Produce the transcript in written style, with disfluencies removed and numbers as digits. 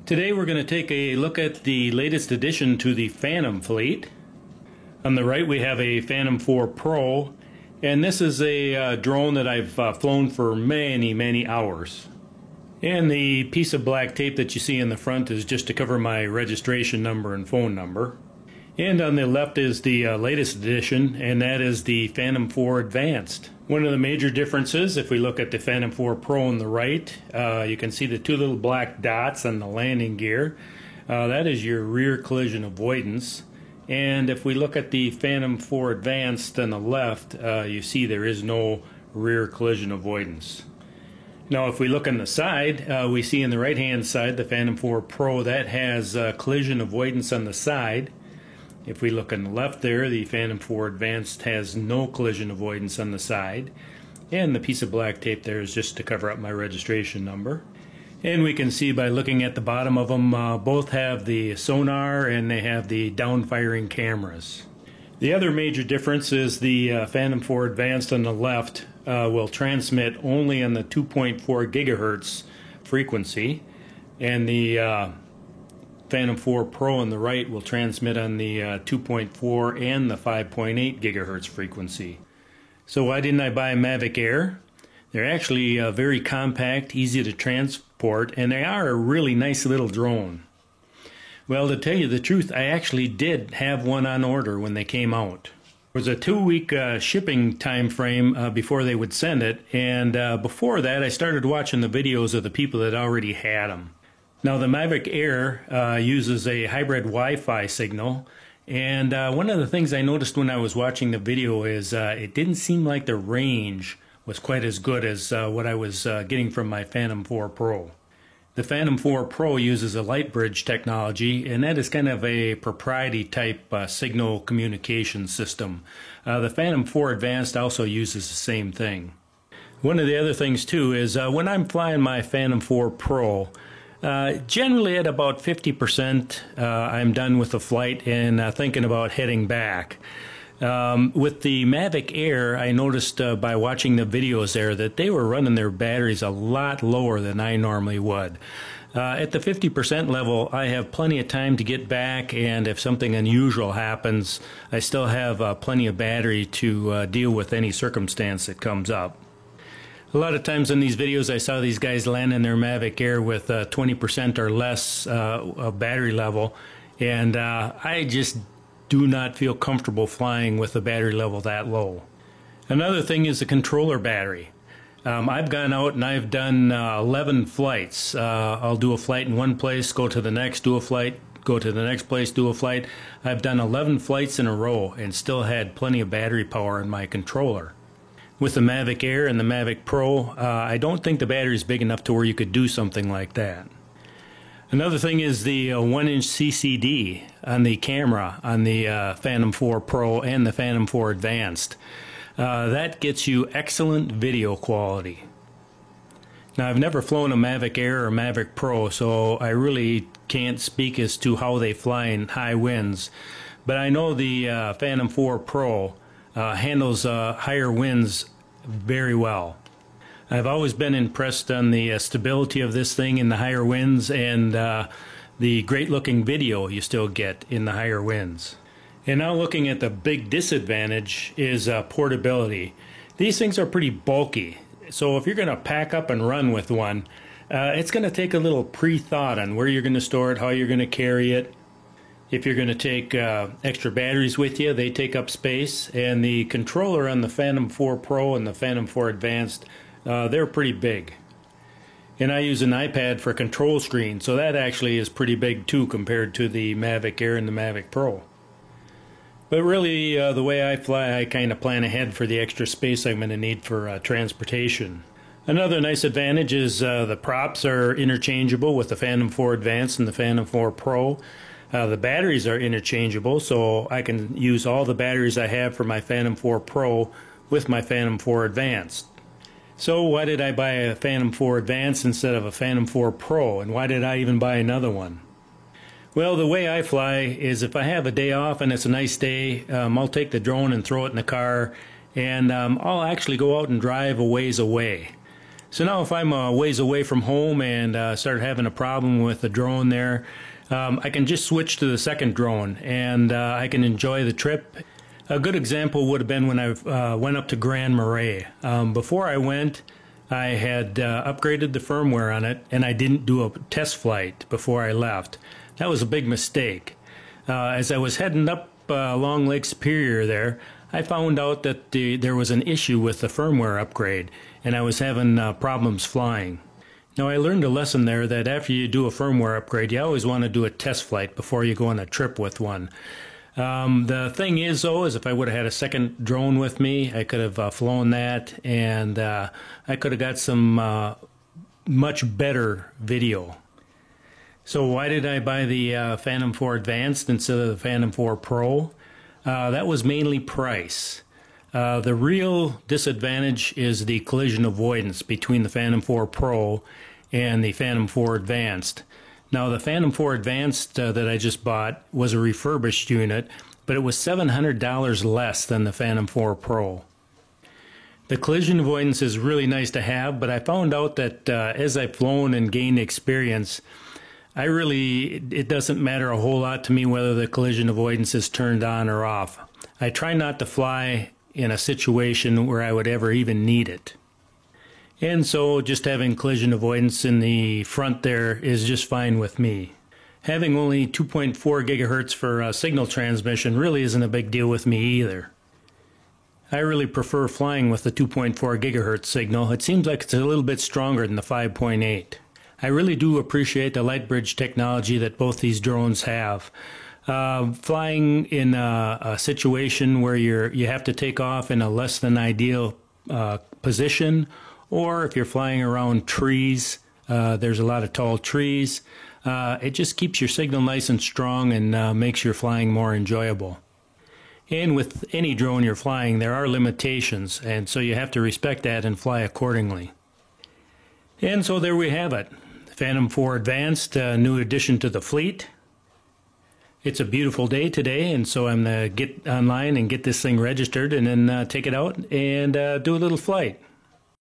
Today we're going to take a look at the latest addition to the Phantom fleet. On the right we have a Phantom 4 Pro, and this is a drone that I've flown for many hours. And the piece of black tape that you see in the front is just to cover my registration number and phone number. And on the left is the latest edition, and that is the Phantom 4 Advanced. One of the major differences, if we look at the Phantom 4 Pro on the right, you can see the two little black dots on the landing gear. That is your rear collision avoidance. And if we look at the Phantom 4 Advanced on the left, you see there is no rear collision avoidance. Now if we look on the side, we see on the right hand side the Phantom 4 Pro that has collision avoidance on the side. If we look on the left there, the Phantom 4 Advanced has no collision avoidance on the side. And the piece of black tape there is just to cover up my registration number. And we can see by looking at the bottom of them, both have the sonar and they have the down-firing cameras. The other major difference is the Phantom 4 Advanced on the left will transmit only on the 2.4 gigahertz frequency, and the Phantom 4 Pro on the right will transmit on the 2.4 and the 5.8 gigahertz frequency. So why didn't I buy a Mavic Air? They're actually very compact, easy to transport, and they are a really nice little drone. Well, to tell you the truth, I actually did have one on order when they came out. There was a 2-week shipping time frame before they would send it, and before that I started watching the videos of the people that already had them. Now the Mavic Air uses a hybrid Wi-Fi signal, and one of the things I noticed when I was watching the video is it didn't seem like the range was quite as good as what I was getting from my Phantom 4 Pro. The Phantom 4 Pro uses a LightBridge technology, and that is kind of a proprietary type signal communication system. The Phantom 4 Advanced also uses the same thing. One of the other things too is when I'm flying my Phantom 4 Pro, generally at about 50% I'm done with the flight and thinking about heading back. With the Mavic Air, I noticed by watching the videos there that they were running their batteries a lot lower than I normally would. At the 50% level, I have plenty of time to get back, and if something unusual happens, I still have plenty of battery to deal with any circumstance that comes up. A lot of times in these videos I saw these guys land in their Mavic Air with 20% or less battery level, and I just do not feel comfortable flying with a battery level that low. Another thing is the controller battery. I've gone out and I've done 11 flights. I'll do a flight in one place, go to the next, do a flight, go to the next place, do a flight. I've done 11 flights in a row and still had plenty of battery power in my controller. With the Mavic Air and the Mavic Pro, I don't think the battery is big enough to where you could do something like that. Another thing is the 1-inch CCD on the camera on the Phantom 4 Pro and the Phantom 4 Advanced. That gets you excellent video quality. Now, I've never flown a Mavic Air or Mavic Pro, so I really can't speak as to how they fly in high winds. But I know the Phantom 4 Pro handles higher winds very well. I've always been impressed on the stability of this thing in the higher winds, and the great looking video you still get in the higher winds. And now looking at the big disadvantage is portability. These things are pretty bulky, so if you're going to pack up and run with one, it's going to take a little pre-thought on where you're going to store it, how you're going to carry it. If you're going to take extra batteries with you, they take up space, and the controller on the Phantom 4 Pro and the Phantom 4 Advanced, they're pretty big. And I use an iPad for control screen, so that actually is pretty big too compared to the Mavic Air and the Mavic Pro. But really, the way I fly, I kind of plan ahead for the extra space I'm going to need for transportation. Another nice advantage is the props are interchangeable with the Phantom 4 Advanced and the Phantom 4 Pro. The batteries are interchangeable, so I can use all the batteries I have for my Phantom 4 Pro with my Phantom 4 Advanced. So why did I buy a Phantom 4 Advanced instead of a Phantom 4 Pro, and why did I even buy another one? Well, the way I fly is if I have a day off and it's a nice day, I'll take the drone and throw it in the car, and I'll actually go out and drive a ways away. So now if I'm a ways away from home and start having a problem with the drone there, I can just switch to the second drone and I can enjoy the trip. A good example would have been when I went up to Grand Marais. Before I went, I had upgraded the firmware on it, and I didn't do a test flight before I left. That was a big mistake. As I was heading up along Lake Superior there, I found out that there was an issue with the firmware upgrade, and I was having problems flying. Now, I learned a lesson there that after you do a firmware upgrade, you always want to do a test flight before you go on a trip with one. The thing is, though, is if I would have had a second drone with me, I could have flown that, and I could have got some much better video. So why did I buy the Phantom 4 Advanced instead of the Phantom 4 Pro? That was mainly price. The real disadvantage is the collision avoidance between the Phantom 4 Pro and the Phantom 4 Advanced. Now, the Phantom 4 Advanced that I just bought was a refurbished unit, but it was $700 less than the Phantom 4 Pro. The collision avoidance is really nice to have, but I found out that as I've flown and gained experience, it doesn't matter a whole lot to me whether the collision avoidance is turned on or off. I try not to fly in a situation where I would ever even need it. And so just having collision avoidance in the front there is just fine with me. Having only 2.4 gigahertz for signal transmission really isn't a big deal with me either. I really prefer flying with the 2.4 gigahertz signal. It seems like it's a little bit stronger than the 5.8. I really do appreciate the Lightbridge technology that both these drones have. Flying in a situation where you have to take off in a less than ideal position, or if you're flying around trees, there's a lot of tall trees, it just keeps your signal nice and strong and makes your flying more enjoyable. And with any drone you're flying, there are limitations, and so you have to respect that and fly accordingly. And so there we have it. Phantom 4 Advanced, a new addition to the fleet. It's a beautiful day today, and so I'm going to get online and get this thing registered and then take it out and do a little flight.